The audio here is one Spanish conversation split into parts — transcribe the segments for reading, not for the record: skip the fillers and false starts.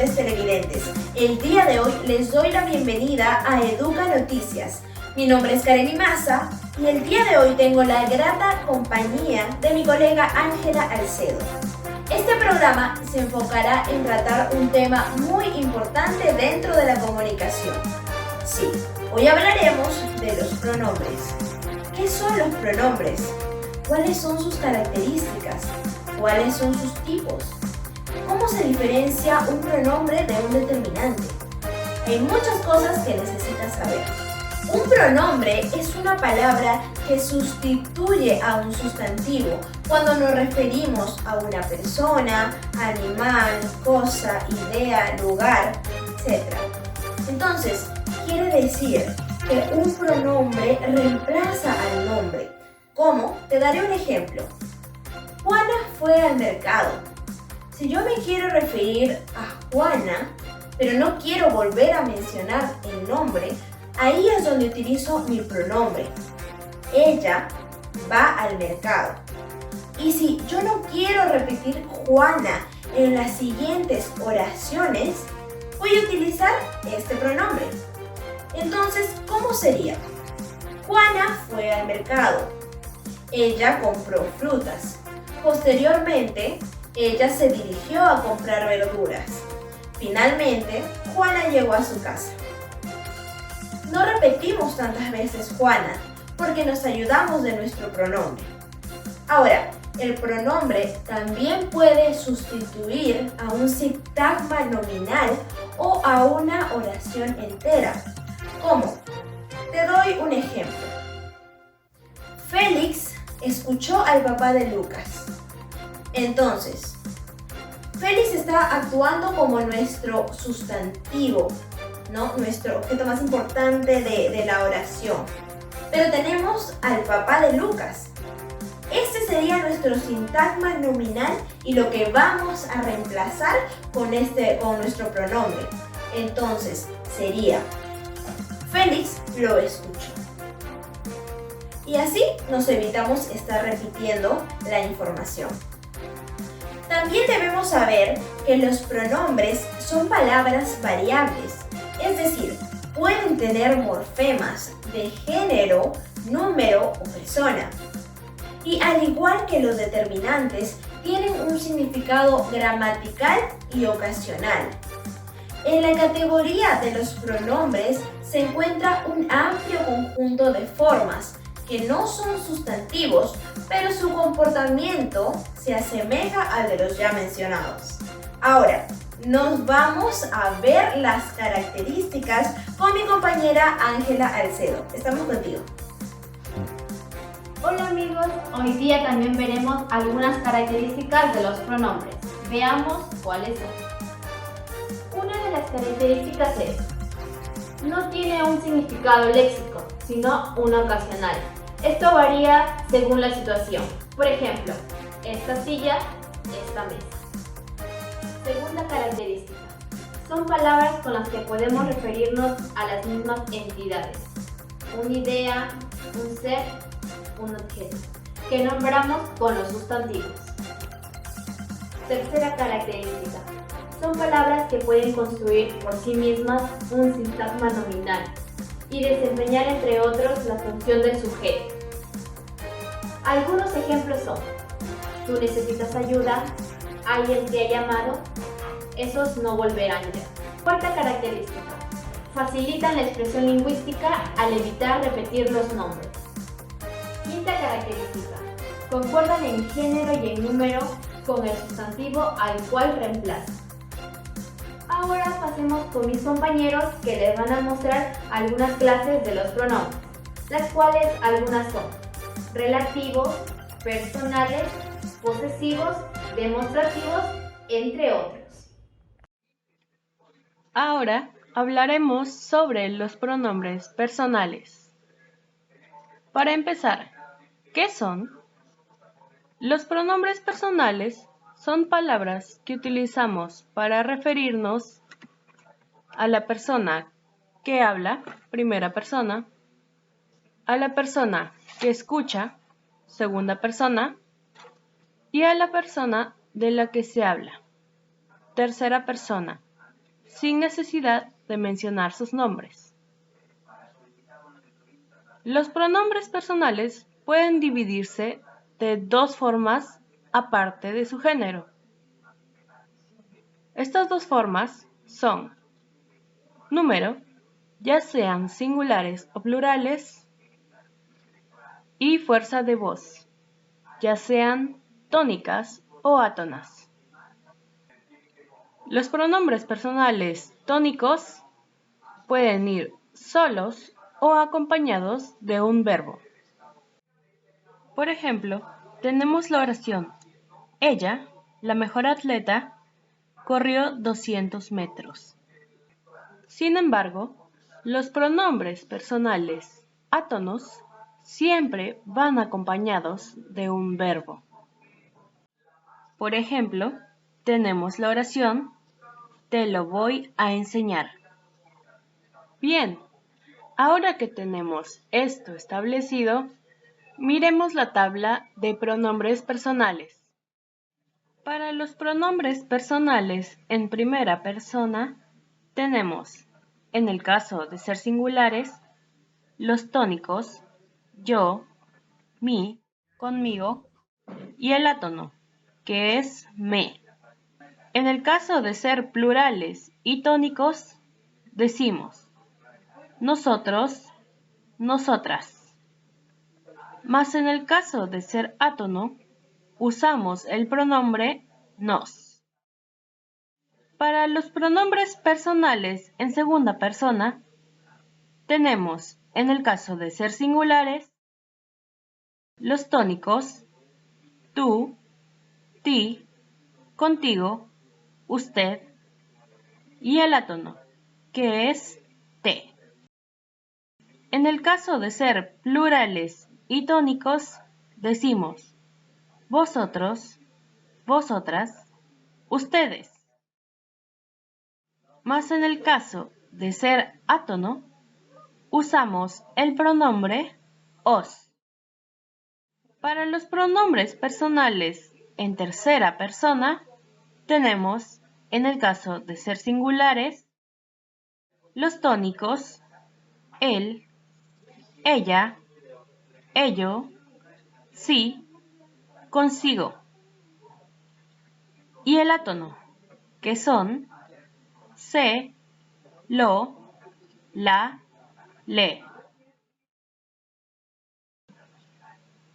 señores televidentes. El día de hoy les doy la bienvenida a Educa Noticias. Mi nombre es Karen Maza y el día de hoy tengo la grata compañía de mi colega Ángela Alcedo. Este programa se enfocará en tratar un tema muy importante dentro de la comunicación. Sí, hoy hablaremos de los pronombres. ¿Qué son los pronombres? ¿Cuáles son sus características? ¿Cuáles son sus tipos? ¿Cómo se diferencia un pronombre de un determinante? Hay muchas cosas que necesitas saber. Un pronombre es una palabra que sustituye a un sustantivo cuando nos referimos a una persona, animal, cosa, idea, lugar, etc. Entonces, quiere decir que un pronombre reemplaza al nombre. ¿Cómo? Te daré un ejemplo. Juana fue al mercado. Si yo me quiero referir a Juana, pero no quiero volver a mencionar el nombre, ahí es donde utilizo mi pronombre. Ella va al mercado. Y si yo no quiero repetir Juana en las siguientes oraciones, voy a utilizar este pronombre. Entonces, ¿cómo sería? Juana fue al mercado. Ella compró frutas. Posteriormente, ella se dirigió a comprar verduras. Finalmente, Juana llegó a su casa. No repetimos tantas veces Juana porque nos ayudamos de nuestro pronombre. Ahora, el pronombre también puede sustituir a un sintagma nominal o a una oración entera. ¿Cómo? Te doy un ejemplo. Félix escuchó al papá de Lucas. Entonces, Félix está actuando como nuestro sustantivo, ¿no? Nuestro objeto más importante de la oración. Pero tenemos al papá de Lucas. Este sería nuestro sintagma nominal y lo que vamos a reemplazar con nuestro pronombre. Entonces, sería Félix lo escuchó. Y así nos evitamos estar repitiendo la información. También debemos saber que los pronombres son palabras variables, es decir, pueden tener morfemas de género, número o persona. Y al igual que los determinantes, tienen un significado gramatical y ocasional. En la categoría de los pronombres se encuentra un amplio conjunto de formas que no son sustantivos, pero su comportamiento se asemeja al de los ya mencionados. Ahora, nos vamos a ver las características con mi compañera Ángela Alcedo. Estamos contigo. Hola amigos, hoy día también veremos algunas características de los pronombres. Veamos cuáles son. Una de las características es: no tiene un significado léxico, sino un ocasional. Esto varía según la situación. Por ejemplo, esta silla, esta mesa. Segunda característica: son palabras con las que podemos referirnos a las mismas entidades. Una idea, un ser, un objeto, que nombramos con los sustantivos. Tercera característica: son palabras que pueden construir por sí mismas un sintagma nominal y desempeñar, entre otros, la función del sujeto. Algunos ejemplos son: tú necesitas ayuda, alguien te ha llamado, esos no volverán ya. Cuarta característica: facilitan la expresión lingüística al evitar repetir los nombres. Quinta característica: concuerdan en género y en número con el sustantivo al cual reemplazan. Ahora pasemos con mis compañeros que les van a mostrar algunas clases de los pronombres, las cuales algunas son relativos, personales, posesivos, demostrativos, entre otros. Ahora hablaremos sobre los pronombres personales. Para empezar, ¿qué son? Los pronombres personales son palabras que utilizamos para referirnos a la persona que habla, primera persona, a la persona que escucha, segunda persona, y a la persona de la que se habla, tercera persona. sin necesidad de mencionar sus nombres. Los pronombres personales pueden dividirse de dos formas aparte de su género. Estas dos formas son número, ya sean singulares o plurales, y fuerza de voz, ya sean tónicas o átonas. Los pronombres personales tónicos pueden ir solos o acompañados de un verbo. Por ejemplo, tenemos la oración: ella, la mejor atleta, corrió 200 metros. Sin embargo, los pronombres personales átonos siempre van acompañados de un verbo. Por ejemplo, tenemos la oración: te lo voy a enseñar. Bien, ahora que tenemos esto establecido, miremos la tabla de pronombres personales. Para los pronombres personales en primera persona, tenemos, en el caso de ser singulares, los tónicos, yo, mí, conmigo, y el átono, que es me. En el caso de ser plurales y tónicos, decimos nosotros, nosotras. Mas en el caso de ser átono, usamos el pronombre nos. Para los pronombres personales en segunda persona, tenemos, en el caso de ser singulares, los tónicos, tú, ti, contigo, usted, y el átono, que es te. En el caso de ser plurales y tónicos, decimos vosotros, vosotras, ustedes. Mas en el caso de ser átono, usamos el pronombre os. Para los pronombres personales en tercera persona, tenemos, en el caso de ser singulares, los tónicos, él, ella, ello, sí, consigo, y el átono, que son se, lo, la, le.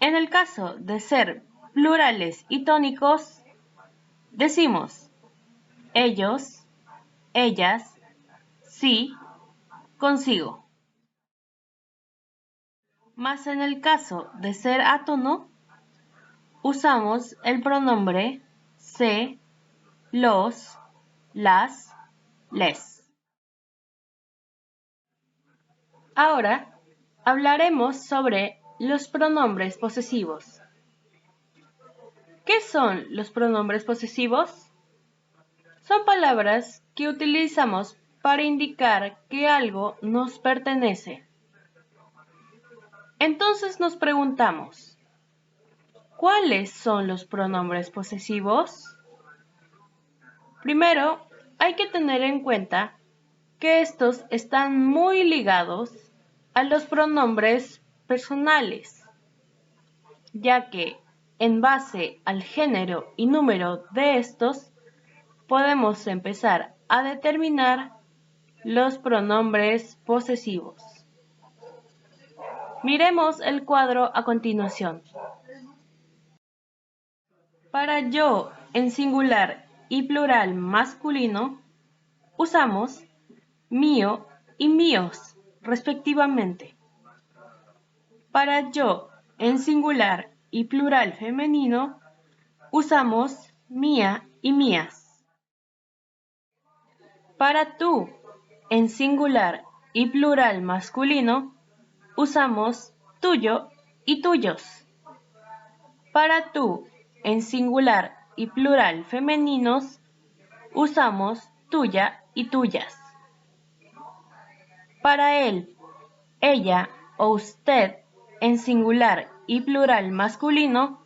En el caso de ser plurales y tónicos, decimos ellos, ellas, sí, consigo. Mas en el caso de ser átono, usamos el pronombre se, los, las, les. Ahora hablaremos sobre los pronombres posesivos. ¿Qué son los pronombres posesivos? Son palabras que utilizamos para indicar que algo nos pertenece. Entonces nos preguntamos, ¿cuáles son los pronombres posesivos? Primero, hay que tener en cuenta que estos están muy ligados a los pronombres personales, ya que en base al género y número de estos, podemos empezar a determinar los pronombres posesivos. Miremos el cuadro a continuación. Para yo en singular y plural masculino, usamos mío y míos, respectivamente. Para yo en singular y plural femenino, usamos mía y mías. Para tú en singular y plural masculino, usamos tuyo y tuyos. Para tú en singular y plural femeninos, usamos tuya y tuyas. Para él, ella o usted en singular y plural masculino,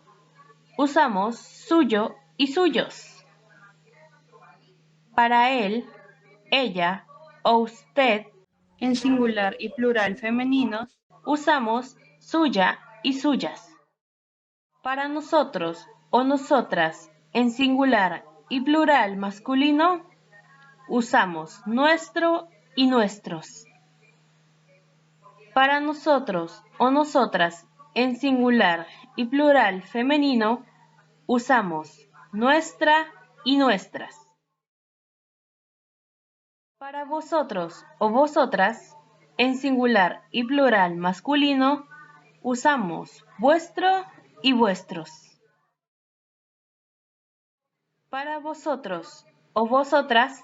usamos suyo y suyos. Para él, ella o usted en singular y plural femeninos, usamos suya y suyas. Para nosotros o nosotras en singular y plural masculino, usamos nuestro y nuestros. Para nosotros o nosotras en singular y plural femenino, usamos nuestra y nuestras. Para vosotros o vosotras en singular y plural masculino, usamos vuestro y vuestros. Para vosotros o vosotras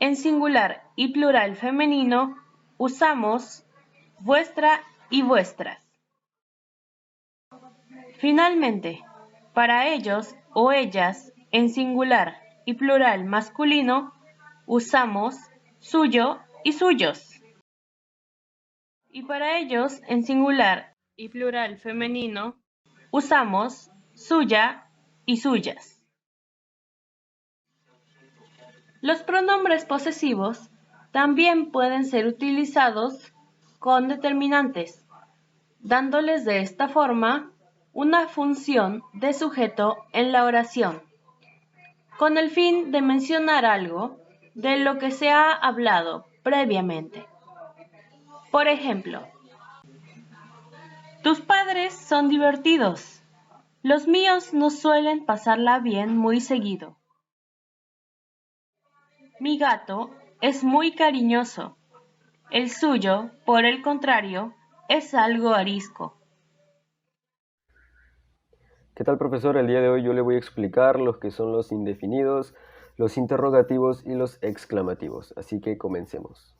en singular y plural femenino, usamos vuestra y vuestras. Finalmente, para ellos o ellas en singular y plural masculino, usamos suyo y suyos. Y para ellos en singular y plural femenino, usamos suya y suyas. Los pronombres posesivos también pueden ser utilizados con determinantes, dándoles de esta forma una función de sujeto en la oración, con el fin de mencionar algo de lo que se ha hablado previamente. Por ejemplo, tus padres son divertidos. Los míos no suelen pasarla bien muy seguido. Mi gato es muy cariñoso. El suyo, por el contrario, es algo arisco. ¿Qué tal, profesor? El día de hoy yo le voy a explicar lo que son los indefinidos, los interrogativos y los exclamativos. Así que comencemos.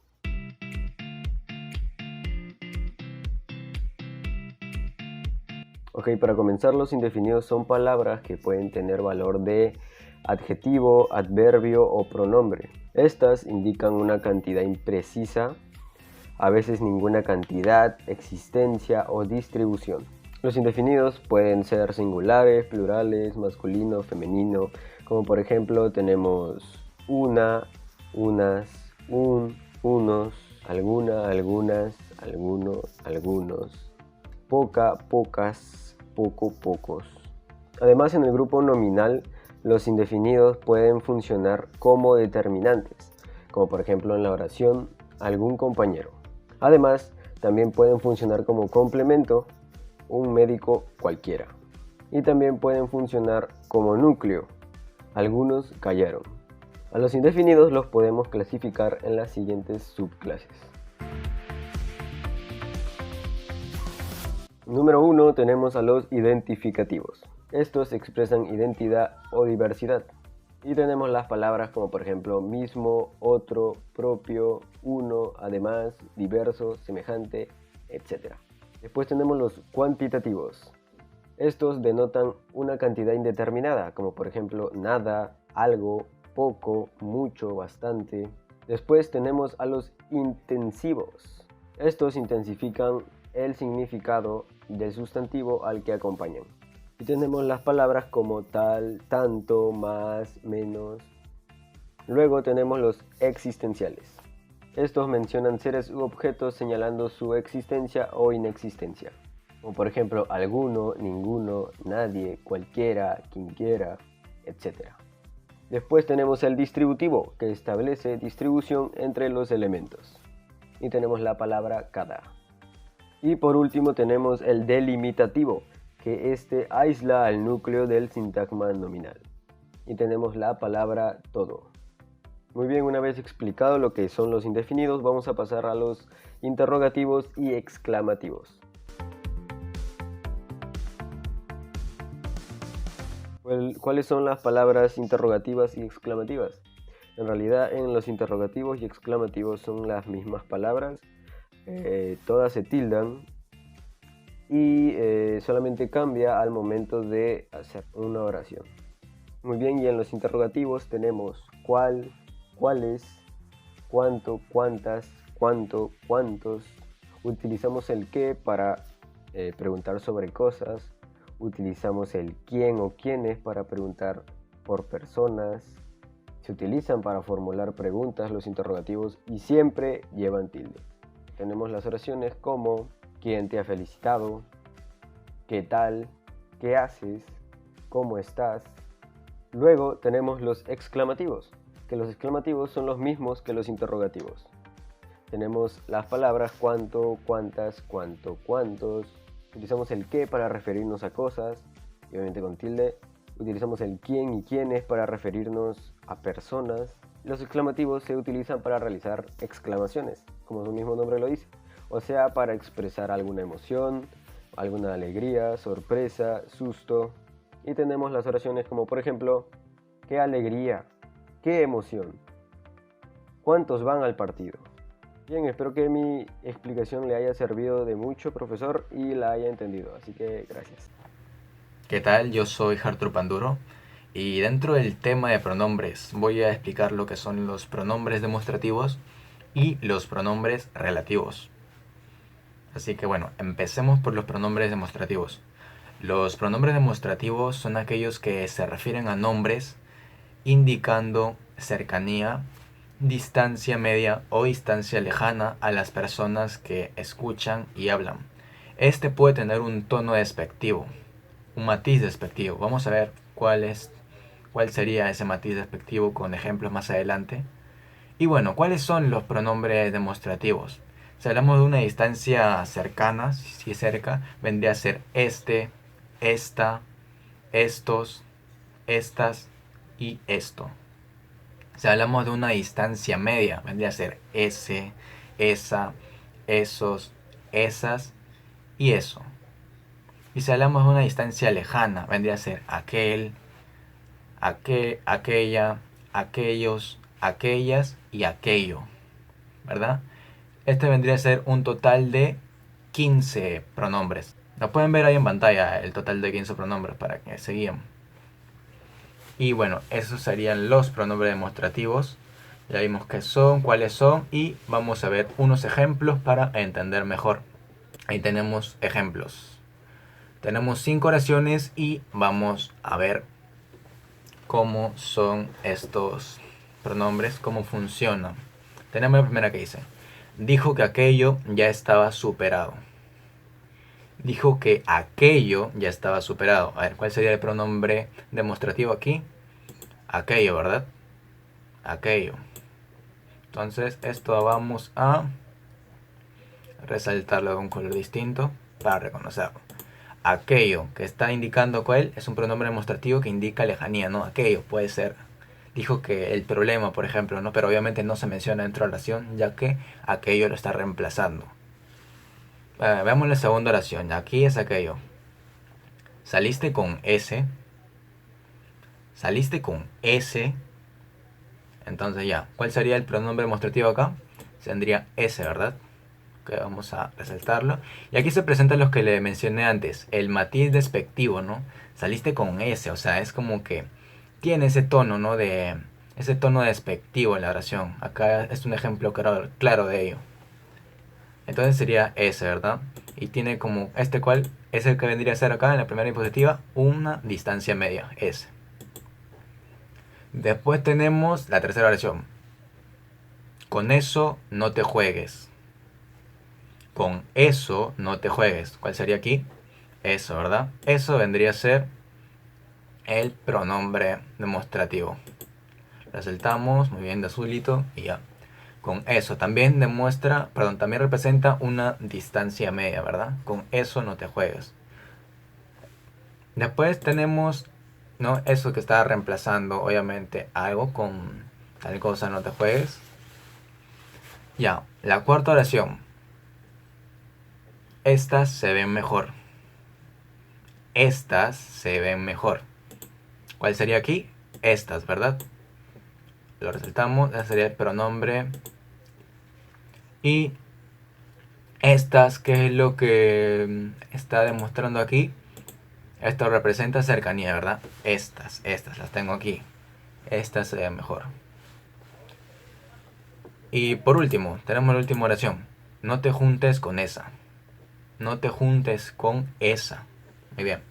Ok, para comenzar, los indefinidos son palabras que pueden tener valor de adjetivo, adverbio o pronombre. Estas indican una cantidad imprecisa, a veces ninguna cantidad, existencia o distribución. Los indefinidos pueden ser singulares, plurales, masculino, femenino, como por ejemplo tenemos una, unas, un, unos, alguna, algunas, alguno, algunos, poca, pocas, poco, pocos. Además, en el grupo nominal, los indefinidos pueden funcionar como determinantes, como por ejemplo en la oración algún compañero. Además, también pueden funcionar como complemento, un médico cualquiera. Y también pueden funcionar como núcleo, algunos cayeron. A los indefinidos los podemos clasificar en las siguientes subclases. Número 1 tenemos a los identificativos. Estos expresan identidad o diversidad. Y tenemos las palabras como por ejemplo mismo, otro, propio, uno, además, diverso, semejante, etc. Después tenemos los cuantitativos. Estos denotan una cantidad indeterminada, como por ejemplo nada, algo, poco, mucho, bastante. Después tenemos a los intensivos. Estos intensifican el significado del sustantivo al que acompañan. Y tenemos las palabras como tal, tanto, más, menos. Luego tenemos los existenciales. Estos mencionan seres u objetos señalando su existencia o inexistencia. Como por ejemplo alguno, ninguno, nadie, cualquiera, quienquiera, etc. Después tenemos el distributivo, que establece distribución entre los elementos. Y tenemos la palabra cada. Y por último tenemos el delimitativo, que este aísla al núcleo del sintagma nominal. Y tenemos la palabra todo. Muy bien, una vez explicado lo que son los indefinidos, vamos a pasar a los interrogativos y exclamativos. ¿Cuáles son las palabras interrogativas y exclamativas? En realidad, en los interrogativos y exclamativos son las mismas palabras, todas se tildan y solamente cambia al momento de hacer una oración. Muy bien, y en los interrogativos tenemos cuál, cuáles, cuánto, cuántas, cuánto, cuántos. Utilizamos el qué para preguntar sobre cosas. Utilizamos el quién o quiénes para preguntar por personas. Se Se utilizan para formular preguntas los interrogativos y siempre llevan tilde. Tenemos las oraciones como ¿quién te ha felicitado? ¿Qué tal? ¿Qué haces? ¿Cómo estás? Luego tenemos los exclamativos, que los exclamativos son los mismos que los interrogativos. Tenemos las palabras cuánto, cuántas, cuánto, cuántos. Utilizamos el qué para referirnos a cosas, y obviamente con tilde. Utilizamos el quién y quiénes para referirnos a personas. Los exclamativos se utilizan para realizar exclamaciones, como su mismo nombre lo dice. O sea, para expresar alguna emoción, alguna alegría, sorpresa, susto. Y tenemos las oraciones como por ejemplo, qué alegría, qué emoción, cuántos van al partido. Bien, espero que mi explicación le haya servido de mucho, profesor, y la haya entendido. Así que gracias. ¿Qué tal? Yo soy Arturo Panduro y dentro del tema de pronombres voy a explicar lo que son los pronombres demostrativos y los pronombres relativos. Así que bueno, empecemos por los pronombres demostrativos. Los pronombres demostrativos son aquellos que se refieren a nombres indicando cercanía, distancia media o distancia lejana a las personas que escuchan y hablan. Este puede tener un tono despectivo, un matiz despectivo. Vamos a ver cuál sería ese matiz despectivo con ejemplos más adelante. Y bueno, ¿cuáles son los pronombres demostrativos? Si hablamos de una distancia cercana, si es cerca, vendría a ser este, esta, estos, estas y esto. Si hablamos de una distancia media, vendría a ser ese, esa, esos, esas y eso. Y si hablamos de una distancia lejana, vendría a ser aquel, aquella, aquellos, aquellas y aquello, ¿verdad? Este vendría a ser un total de 15 pronombres. Lo pueden ver ahí en pantalla, el total de 15 pronombres para que se guíen. Y bueno, esos serían los pronombres demostrativos. Ya vimos qué son, cuáles son y vamos a ver unos ejemplos para entender mejor. Ahí tenemos ejemplos. Tenemos 5 oraciones y vamos a ver cómo son estos pronombres, cómo funcionan. Tenemos la primera que dice: dijo que aquello ya estaba superado. Dijo que aquello ya estaba superado. A ver, ¿cuál sería el pronombre demostrativo aquí? Aquello, ¿verdad? Aquello. Entonces, esto vamos a resaltarlo de un color distinto para reconocerlo. Aquello que está indicando cuál es un pronombre demostrativo que indica lejanía, ¿no? Aquello puede ser. Dijo que el problema, por ejemplo, ¿no? Pero obviamente no se menciona dentro de la oración, ya que aquello lo está reemplazando. Veamos la segunda oración. Aquí es aquello. Saliste con ese. Saliste con ese. Entonces ya, ¿cuál sería el pronombre demostrativo acá? Tendría ese, ¿verdad? Ok, vamos a resaltarlo. Y aquí se presentan los que le mencioné antes. El matiz despectivo, ¿no? Saliste con ese, o sea, es como que tiene ese tono, ¿no? Ese tono despectivo en la oración. Acá es un ejemplo claro de ello. Entonces sería ese, ¿verdad? Y tiene como cual es el que vendría a ser acá en la primera diapositiva una distancia media, ese. Después tenemos la tercera oración. Con eso no te juegues. Con eso no te juegues. ¿Cuál sería aquí? Eso, ¿verdad? Eso vendría a ser el pronombre demostrativo. Resaltamos muy bien de azulito y ya. Con eso también también representa una distancia media, ¿verdad? Con eso no te juegues. Después tenemos, ¿no? Eso que está reemplazando, obviamente, algo con tal cosa no te juegues. Ya, la cuarta oración. Estas se ven mejor. Estas se ven mejor. ¿Cuál sería aquí? Estas, ¿verdad? Lo resaltamos, ese sería el pronombre. Y estas, ¿qué es lo que está demostrando aquí? Esto representa cercanía, ¿verdad? Estas las tengo aquí. Estas se ven mejor. Y por último, tenemos la última oración. No te juntes con esa. No te juntes con esa. Muy bien.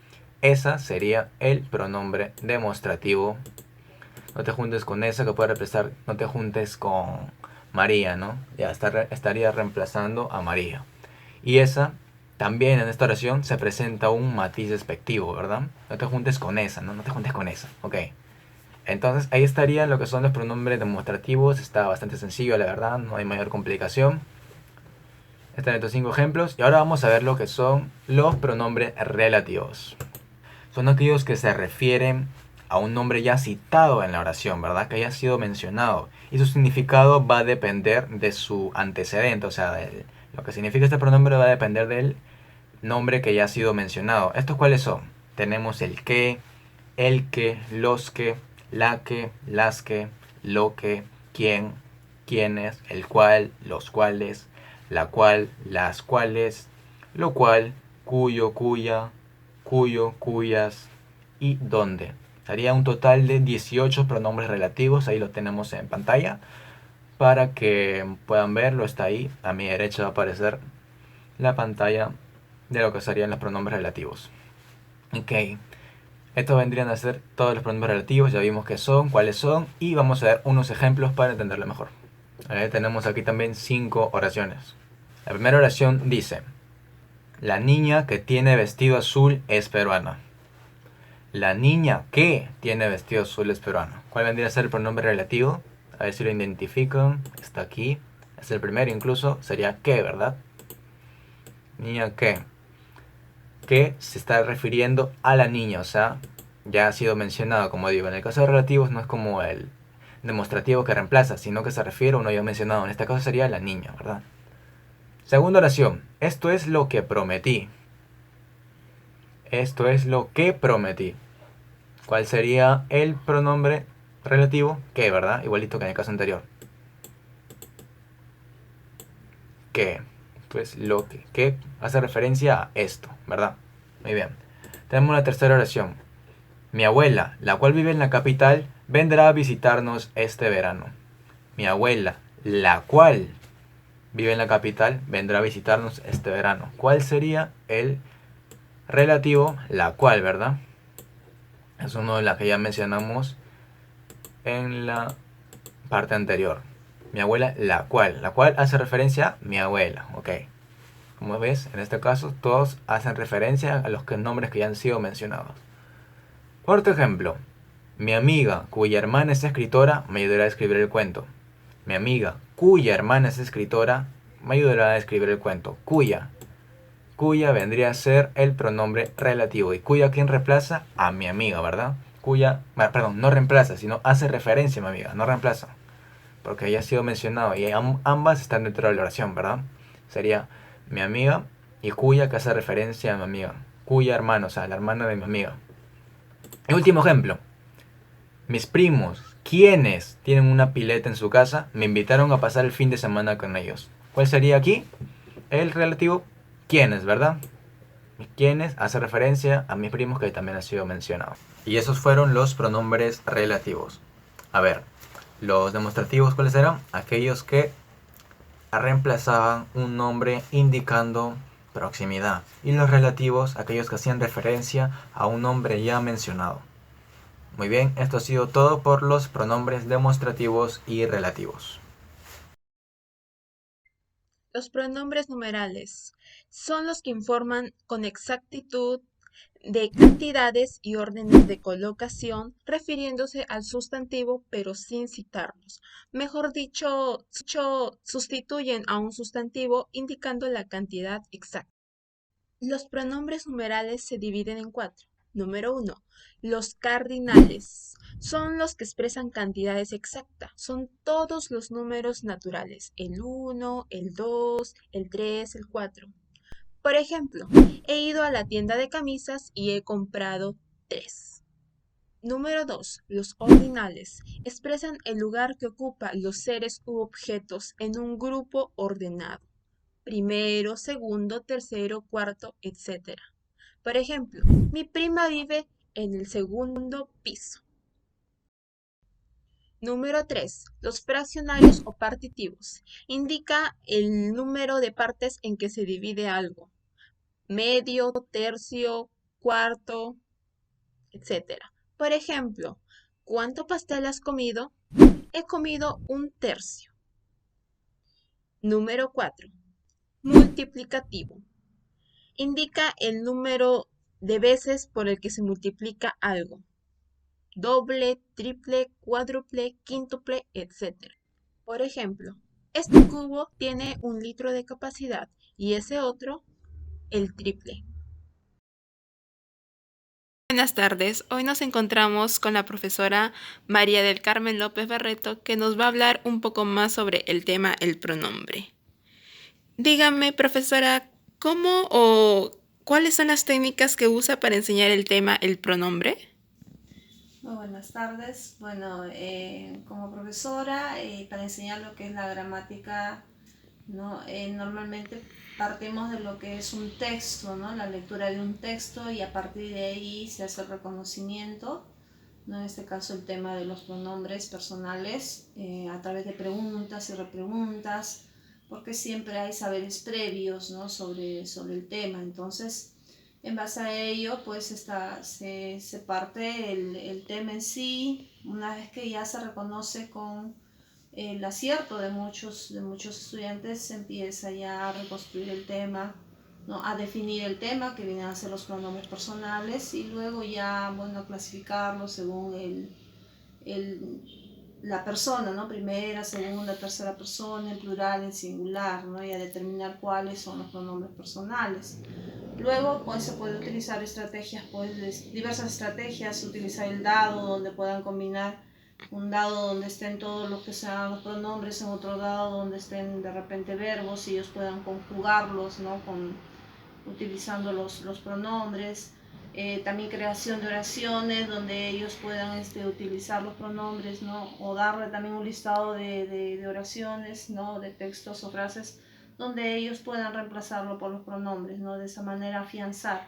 Esa sería el pronombre demostrativo No te juntes con esa que puede reemplazar, no te juntes con María, ¿no? Ya estaría reemplazando a María. Y esa, también en esta oración se presenta un matiz despectivo, ¿verdad? No te juntes con esa, ¿no? No te juntes con esa, ok. Entonces ahí estarían lo que son los pronombres demostrativos. Está bastante sencillo, la verdad, no hay mayor complicación. Están estos 5 ejemplos. Y ahora vamos a ver lo que son los pronombres relativos. Son aquellos que se refieren a un nombre ya citado en la oración, ¿verdad? Que haya sido mencionado. Y su significado va a depender de su antecedente. O sea, lo que significa este pronombre va a depender del nombre que ya ha sido mencionado. ¿Estos cuáles son? Tenemos el que, los que, la que, las que, lo que, quién, quiénes, el cual, los cuales, la cual, las cuales, lo cual, cuyo, cuya, cuyo, cuyas y dónde. Sería un total de 18 pronombres relativos. Ahí lo tenemos en pantalla para que puedan verlo. Está ahí. A mi derecha va a aparecer la pantalla de lo que serían los pronombres relativos. Ok. Estos vendrían a ser todos los pronombres relativos. Ya vimos qué son, cuáles son. Y vamos a ver unos ejemplos para entenderlo mejor. Tenemos aquí también 5 oraciones. La primera oración dice: la niña que tiene vestido azul es peruana. La niña que tiene vestido azul es peruana. ¿Cuál vendría a ser el pronombre relativo? A ver si lo identifican. Está aquí. Es el primero incluso. Sería que, ¿verdad? Niña que. Que se está refiriendo a la niña. O sea, ya ha sido mencionado, como digo. En el caso de relativos no es como el demostrativo que reemplaza, sino que se refiere a uno ya mencionado. En este caso sería la niña, ¿verdad? Segunda oración. Esto es lo que prometí. Esto es lo que prometí. ¿Cuál sería el pronombre relativo? Que, ¿verdad? Igualito que en el caso anterior. Que. Pues lo que hace referencia a esto, ¿verdad? Muy bien. Tenemos la tercera oración. Mi abuela, la cual vive en la capital, vendrá a visitarnos este verano. Mi abuela, la cual vive en la capital, vendrá a visitarnos este verano. ¿Cuál sería el relativo? La cual, ¿verdad? Es uno de las que ya mencionamos en la parte anterior. Mi abuela, la cual hace referencia a mi abuela, ok. Como ves, en este caso todos hacen referencia a los nombres que ya han sido mencionados. Cuarto ejemplo. Mi amiga, cuya hermana es escritora, me ayudará a escribir el cuento. Mi amiga, cuya hermana es escritora, me ayudará a escribir el cuento. Cuya. Cuya vendría a ser el pronombre relativo. ¿Y cuya quién reemplaza? A mi amiga, ¿verdad? Cuya, perdón, no reemplaza, sino hace referencia a mi amiga, no reemplaza. Porque ya ha sido mencionado y ambas están dentro de la oración, ¿verdad? Sería mi amiga y cuya que hace referencia a mi amiga. Cuya hermana, o sea, la hermana de mi amiga. El último ejemplo. Mis primos, quienes tienen una pileta en su casa, me invitaron a pasar el fin de semana con ellos. ¿Cuál sería aquí? El relativo quienes, ¿verdad? Quienes hace referencia a mis primos que también ha sido mencionado. Y esos fueron los pronombres relativos. A ver, los demostrativos, ¿cuáles eran? Aquellos que reemplazaban un nombre indicando proximidad. Y los relativos, aquellos que hacían referencia a un nombre ya mencionado. Muy bien, esto ha sido todo por los pronombres demostrativos y relativos. Los pronombres numerales son los que informan con exactitud de cantidades y órdenes de colocación, refiriéndose al sustantivo pero sin citarlos. Mejor dicho, sustituyen a un sustantivo indicando la cantidad exacta. Los pronombres numerales se dividen en 4. Número 1. Los cardinales son los que expresan cantidades exactas. Son todos los números naturales. El 1, el 2, el 3, el 4. Por ejemplo, he ido a la tienda de camisas y he comprado 3. Número 2. Los ordinales expresan el lugar que ocupan los seres u objetos en un grupo ordenado. Primero, segundo, tercero, cuarto, etc. Por ejemplo, mi prima vive en el segundo piso. Número 3. Los fraccionarios o partitivos. Indica el número de partes en que se divide algo. Medio, tercio, cuarto, etc. Por ejemplo, ¿Cuánto pastel has comido? He comido 1/3. Número 4. Multiplicativo. Indica el número de veces por el que se multiplica algo. Doble, triple, cuádruple, quíntuple, etc. Por ejemplo, este cubo tiene 1 litro de capacidad y ese otro el triple. Buenas tardes, hoy nos encontramos con la profesora María del Carmen López Barreto, que nos va a hablar un poco más sobre el tema el pronombre. Dígame, profesora, ¿cómo o cuáles son las técnicas que usa para enseñar el tema el pronombre? Muy buenas tardes. Bueno, como profesora, para enseñar lo que es la gramática, ¿no? Normalmente partimos de lo que es un texto, ¿no? La lectura de un texto, y a partir de ahí se hace el reconocimiento, ¿no? En este caso el tema de los pronombres personales, a través de preguntas y repreguntas, porque siempre hay saberes previos, ¿no? sobre el tema. Entonces, en base a ello, pues se parte el tema en sí. Una vez que ya se reconoce con el acierto de muchos estudiantes, se empieza ya a reconstruir el tema, ¿no? A definir el tema, que vienen a ser los pronombres personales, y luego ya, bueno, clasificarlos según la persona, ¿no? Primera, segunda, tercera persona, en plural, en singular, ¿no? Y a determinar cuáles son los pronombres personales. Luego, pues se puede utilizar estrategias, pues diversas estrategias, utilizar el dado, donde puedan combinar un dado donde estén todos los que sean los pronombres, en otro dado donde estén de repente verbos, y ellos puedan conjugarlos, ¿no? Utilizando los pronombres. También creación de oraciones donde ellos puedan utilizar los pronombres, ¿no? O darle también un listado de oraciones, ¿no? De textos o frases donde ellos puedan reemplazarlo por los pronombres, ¿no? De esa manera afianzar.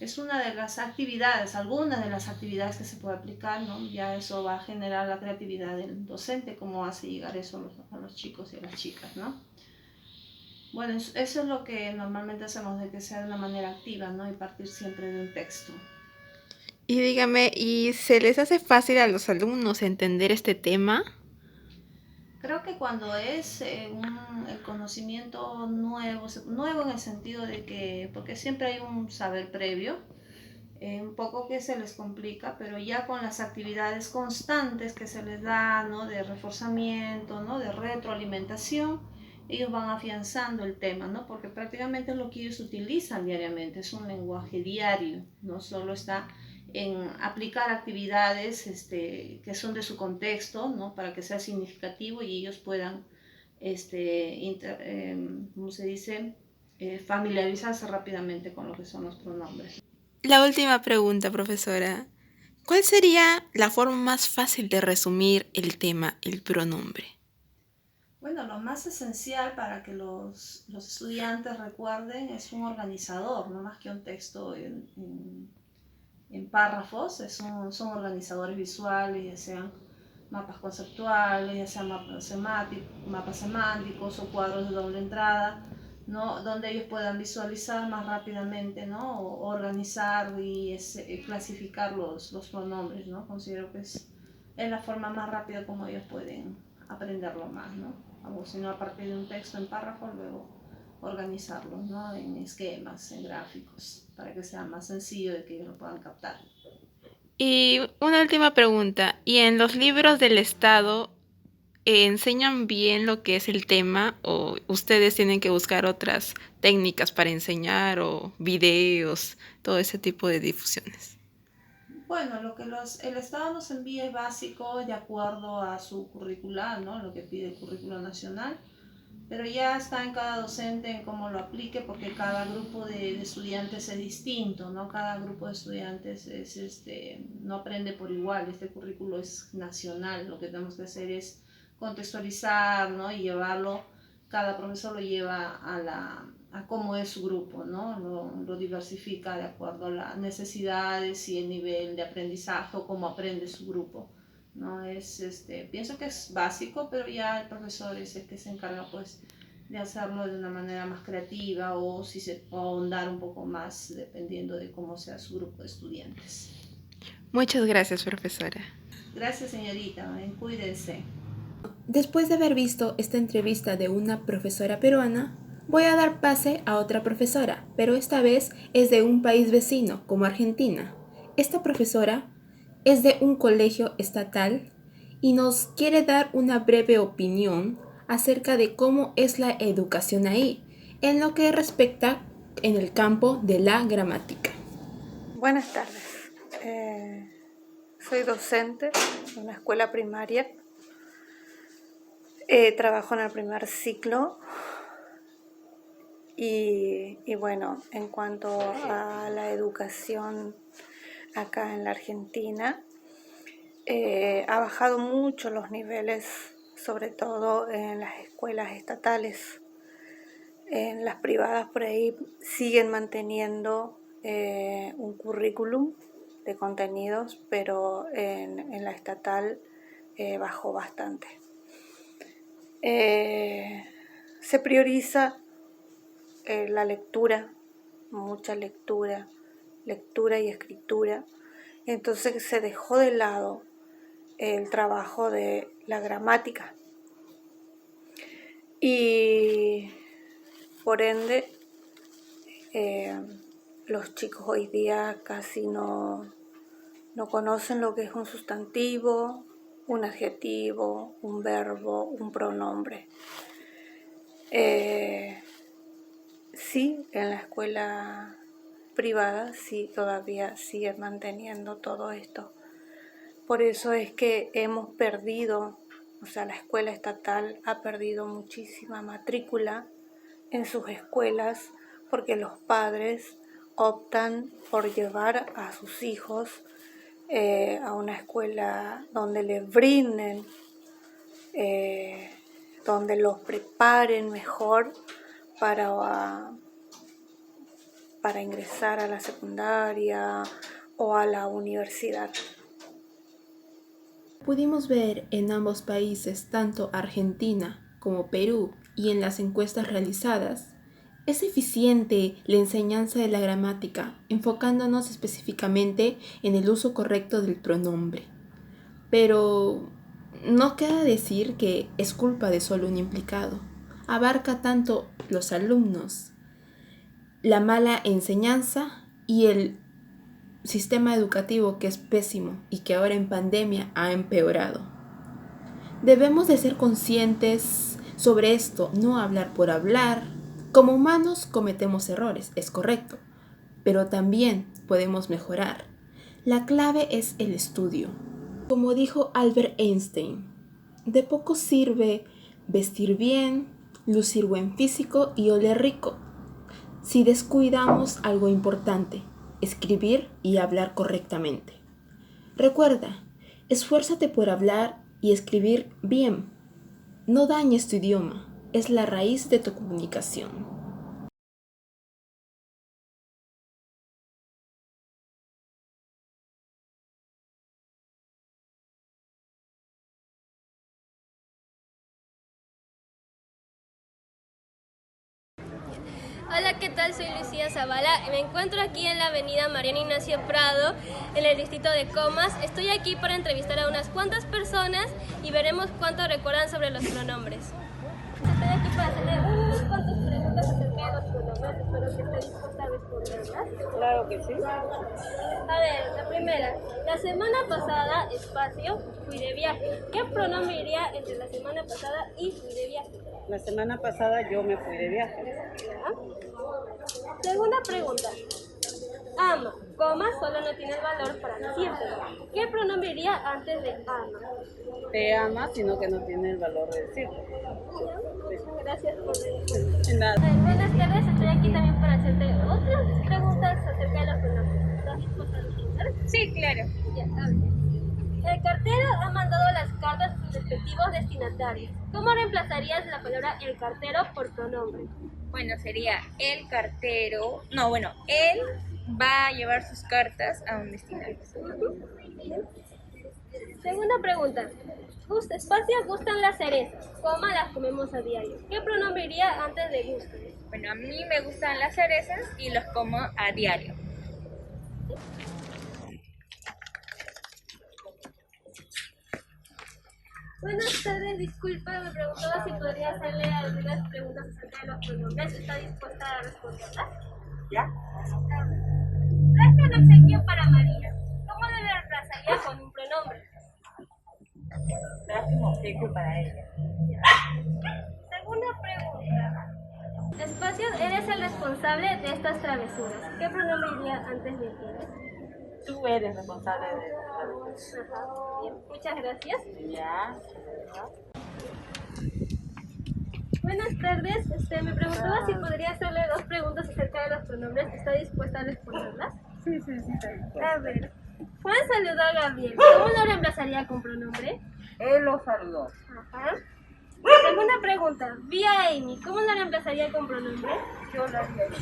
Es una de las actividades, algunas de las actividades que se puede aplicar, ¿no? Ya eso va a generar la creatividad del docente, cómo hace llegar eso a los chicos y a las chicas, ¿no? Bueno, eso es lo que normalmente hacemos, de que sea de una manera activa, ¿no? Y partir siempre de un texto. Y dígame, ¿y se les hace fácil a los alumnos entender este tema? Creo que cuando es el conocimiento nuevo en el sentido de que, porque siempre hay un saber previo, un poco que se les complica, pero ya con las actividades constantes que se les da, ¿no? De reforzamiento, ¿no? De retroalimentación, ellos van afianzando el tema, ¿no? Porque prácticamente es lo que ellos utilizan diariamente, es un lenguaje diario, no solo está en aplicar actividades que son de su contexto, ¿no? Para que sea significativo y ellos puedan, ¿cómo se dice? Familiarizarse rápidamente con lo que son los pronombres. La última pregunta, profesora. ¿Cuál sería la forma más fácil de resumir el tema, el pronombre? Bueno, lo más esencial para que los estudiantes recuerden es un organizador, no más que un texto en párrafos. Son organizadores visuales, ya sean mapas conceptuales, ya sean mapas semánticos o cuadros de doble entrada, ¿no? Donde ellos puedan visualizar más rápidamente, ¿no? O organizar y clasificar los pronombres, ¿no? Considero que es la forma más rápida como ellos pueden aprenderlo más, ¿no? O si no, a partir de un texto en párrafo, luego organizarlo, ¿no? En esquemas, en gráficos, para que sea más sencillo de que ellos lo puedan captar. Y una última pregunta. ¿Y en los libros del Estado enseñan bien lo que es el tema o ustedes tienen que buscar otras técnicas para enseñar o videos, todo ese tipo de difusiones? Bueno, lo que el Estado nos envía es básico de acuerdo a su currícula, ¿no? Lo que pide el currículo nacional, pero ya está en cada docente en cómo lo aplique, porque cada grupo de estudiantes es distinto, ¿no? Cada grupo de estudiantes no aprende por igual. Este currículo es nacional. Lo que tenemos que hacer es contextualizar, ¿no? Y llevarlo, cada profesor lo lleva a cómo es su grupo, ¿no? Lo diversifica de acuerdo a las necesidades y el nivel de aprendizaje o cómo aprende su grupo, ¿no? Pienso que es básico, pero ya el profesor es el que se encarga, pues, de hacerlo de una manera más creativa, o si se puede ahondar un poco más dependiendo de cómo sea su grupo de estudiantes. Muchas gracias, profesora. Gracias, señorita. Cuídense. Después de haber visto esta entrevista de una profesora peruana, voy a dar pase a otra profesora, pero esta vez es de un país vecino, como Argentina. Esta profesora es de un colegio estatal y nos quiere dar una breve opinión acerca de cómo es la educación ahí, en lo que respecta en el campo de la gramática. Buenas tardes. Soy docente de una escuela primaria. Trabajo en el primer ciclo y bueno, en cuanto a la educación acá en la Argentina, ha bajado mucho los niveles, sobre todo en las escuelas estatales. En las privadas por ahí siguen manteniendo un currículum de contenidos, pero en la estatal bajó bastante. Se prioriza la lectura, mucha lectura y escritura. Entonces se dejó de lado el trabajo de la gramática. Y por ende, los chicos hoy día casi no conocen lo que es un sustantivo, un adjetivo, un verbo, un pronombre. Sí, en la escuela privada sí todavía sigue manteniendo todo esto. Por eso es que hemos perdido, la escuela estatal ha perdido muchísima matrícula en sus escuelas porque los padres optan por llevar a sus hijos a una escuela donde les brinden, donde los preparen mejor para ingresar a la secundaria o a la universidad. Pudimos ver en ambos países, tanto Argentina como Perú, y en las encuestas realizadas, es eficiente la enseñanza de la gramática, enfocándonos específicamente en el uso correcto del pronombre. Pero no queda decir que es culpa de solo un implicado. Abarca tanto los alumnos, la mala enseñanza y el sistema educativo que es pésimo y que ahora en pandemia ha empeorado. Debemos de ser conscientes sobre esto, no hablar por hablar. Como humanos cometemos errores, es correcto, pero también podemos mejorar. La clave es el estudio. Como dijo Albert Einstein, de poco sirve vestir bien, lucir buen físico y oler rico, si descuidamos algo importante, escribir y hablar correctamente. Recuerda, esfuérzate por hablar y escribir bien. No dañes tu idioma, es la raíz de tu comunicación. Hola, ¿qué tal? Soy Lucía Zavala. Me encuentro aquí en la avenida Mariano Ignacio Prado, en el distrito de Comas. Estoy aquí para entrevistar a unas cuantas personas y veremos cuánto recuerdan sobre los pronombres. Estoy aquí para hacerle unas cuantas preguntas acerca de los pronombres. Espero que esté dispuesta a responderlas. Claro que sí. A ver, la primera. La semana pasada, espacio, fui de viaje. ¿Qué pronombre iría entre la semana pasada y fui de viaje? La semana pasada yo me fui de viaje. ¿Ya? Segunda pregunta. Ama, coma, solo no tiene el valor para decirte. ¿Qué pronombre iría antes de ama? Te ama, sino que no tiene el valor de decirlo. Sí. Gracias por De nada. Buenas tardes, estoy aquí también para hacerte otras preguntas acerca de los pronombres. ¿Estás dispuesta a responder? Sí, claro. Ya, a ver. El cartero ha mandado las cartas a sus respectivos destinatarios. ¿Cómo reemplazarías la palabra el cartero por pronombre? Bueno, sería el cartero. No, bueno, él va a llevar sus cartas a un destinatario. Segunda pregunta. Espacio, gustan las cerezas. Coma, las comemos a diario. ¿Qué pronombre iría antes de gustan? Bueno, a mí me gustan las cerezas y los como a diario. Buenas tardes, disculpa, me preguntaba si podría hacerle algunas preguntas acerca de los pronombres. ¿Está dispuesta a responderlas? ¿Ya? Traje un obsequio para María. ¿Cómo le reemplazaría con un pronombre? Traje un obsequio para ella. Segunda pregunta. Espacio, eres el responsable de estas travesuras. ¿Qué pronombre iría antes de ti? Tú eres responsable de eso. Ajá, bien, muchas gracias. Ya. Buenas tardes, me preguntaba si podría hacerle 2 preguntas acerca de los pronombres. ¿Está dispuesta a responderlas? Sí, está bien. A ver, Juan saludó a Gabriel. ¿Cómo lo reemplazaría con pronombre? Él lo saludó. Ajá. Segunda pregunta, vi a Amy. ¿Cómo la reemplazaría con pronombre? Yo la haría. Bien,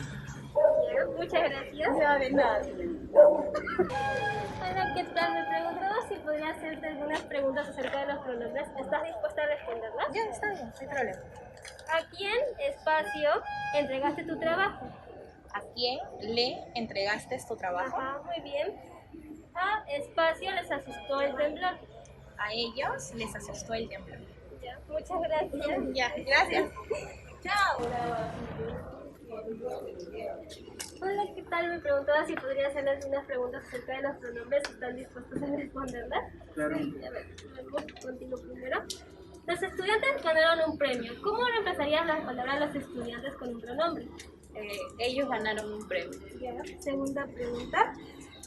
muchas gracias. No, de nada. Hola, ¿qué tal? Me preguntaba si podría hacerte algunas preguntas acerca de los pronombres. ¿Estás dispuesta a responderlas? Ya, está bien, no hay problema. ¿A quién, espacio, entregaste tu trabajo? ¿A quién le entregaste tu trabajo? Ajá, muy bien. A espacio, les asustó el temblor. A ellos les asustó el temblor. Ya, muchas gracias. Ya, gracias. Chao. Hola, ¿qué tal? Me preguntaba si podría hacerles unas preguntas acerca de los pronombres. ¿Están dispuestos a responderlas? Claro. A ver, vamos contigo primero. Los estudiantes ganaron un premio. ¿Cómo reemplazarías las palabras los estudiantes con un pronombre? Ellos ganaron un premio. Ya. Segunda pregunta.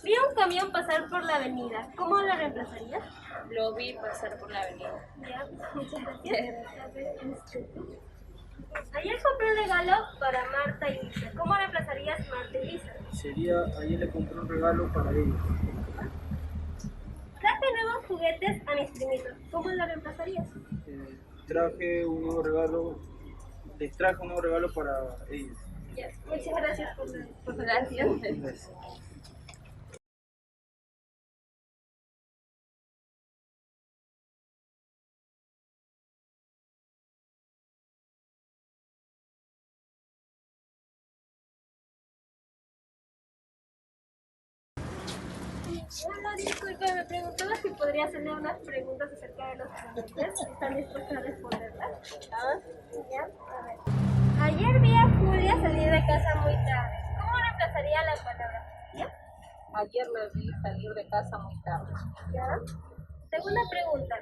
Vi un camión pasar por la avenida. ¿Cómo lo reemplazarías? Lo vi pasar por la avenida. Ya, muchas gracias. A ver, ayer compré un regalo para Marta y Lisa. ¿Cómo reemplazarías Marta y Lisa? Sería, ayer le compré un regalo para ellos. Traje nuevos juguetes a mis primitos. ¿Cómo lo reemplazarías? Les traje un nuevo regalo para ellos. Ya, muchas gracias por la gracias. Gracias. Hola, disculpe, me preguntaba si podría hacerle unas preguntas acerca de los pronombres. ¿Están dispuestos a responderlas? Ya, a ver. Ayer vi a Julia salir de casa muy tarde. ¿Cómo reemplazaría la palabra Julia? Ayer la vi salir de casa muy tarde. Ya. Segunda pregunta.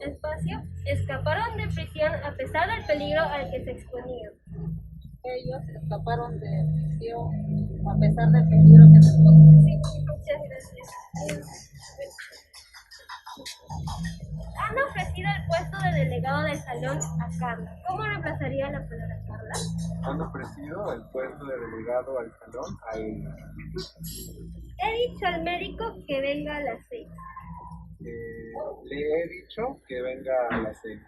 Espacio. Escaparon de prisión a pesar del peligro al que se exponían. Ellos escaparon de prisión a pesar del peligro que se exponían. Sí, muchas gracias. Han ofrecido el puesto de delegado del salón a Carla. ¿Cómo reemplazaría la palabra Carla? Han ofrecido el puesto de delegado al salón a ella. He dicho al médico que venga a las 6. Le he dicho que venga a las 6.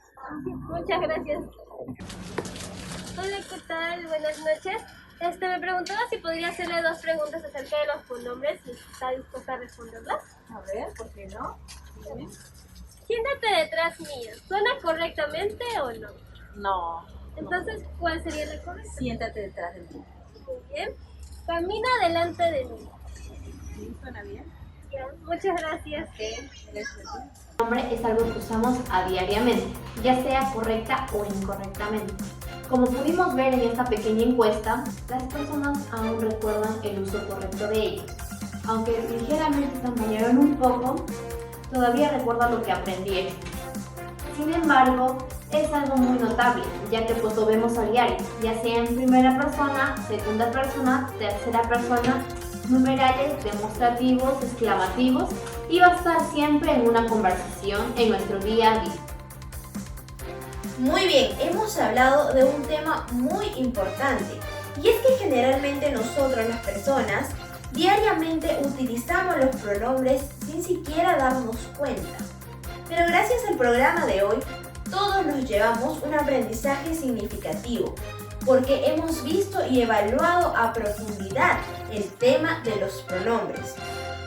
Muchas gracias. Hola, ¿qué tal? Buenas noches. Me preguntaba si podría hacerle 2 preguntas acerca de los pronombres y está dispuesta a responderlas. A ver, ¿por qué no? ¿Sí? Siéntate detrás mía. ¿Suena correctamente o no? No. Entonces, ¿cuál sería la correcta? Siéntate detrás de mí. Muy bien. Camina delante de mí. ¿Sí? ¿Suena bien? Ya, muchas gracias. Gracias. El nombre es algo que usamos a diariamente, ya sea correcta o incorrectamente. Como pudimos ver en esta pequeña encuesta, las personas aún recuerdan el uso correcto de ellos. Aunque ligeramente tambalearon un poco, todavía recuerdan lo que aprendieron. Sin embargo, es algo muy notable, ya que pues lo vemos a diario, ya sea en primera persona, segunda persona, tercera persona, numerales, demostrativos, exclamativos, y va a estar siempre en una conversación en nuestro día a día. Muy bien, hemos hablado de un tema muy importante, y es que generalmente nosotros las personas diariamente utilizamos los pronombres sin siquiera darnos cuenta. Pero gracias al programa de hoy, todos nos llevamos un aprendizaje significativo, porque hemos visto y evaluado a profundidad el tema de los pronombres.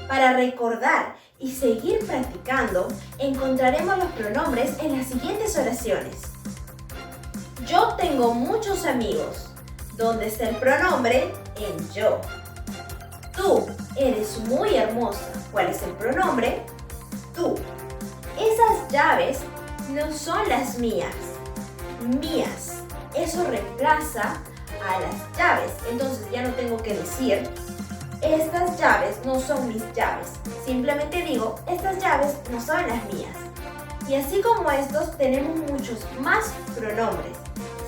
Para recordar y seguir practicando, encontraremos los pronombres en las siguientes oraciones. Yo tengo muchos amigos. ¿Dónde está el pronombre? En yo. Tú eres muy hermosa. ¿Cuál es el pronombre? Tú. Esas llaves no son las mías. Mías. Eso reemplaza a las llaves. Entonces ya no tengo que decir, estas llaves no son mis llaves. Simplemente digo, estas llaves no son las mías. Y así como estos, tenemos muchos más pronombres.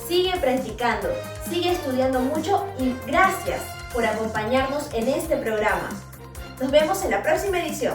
Sigue practicando, sigue estudiando mucho y gracias por acompañarnos en este programa. Nos vemos en la próxima edición.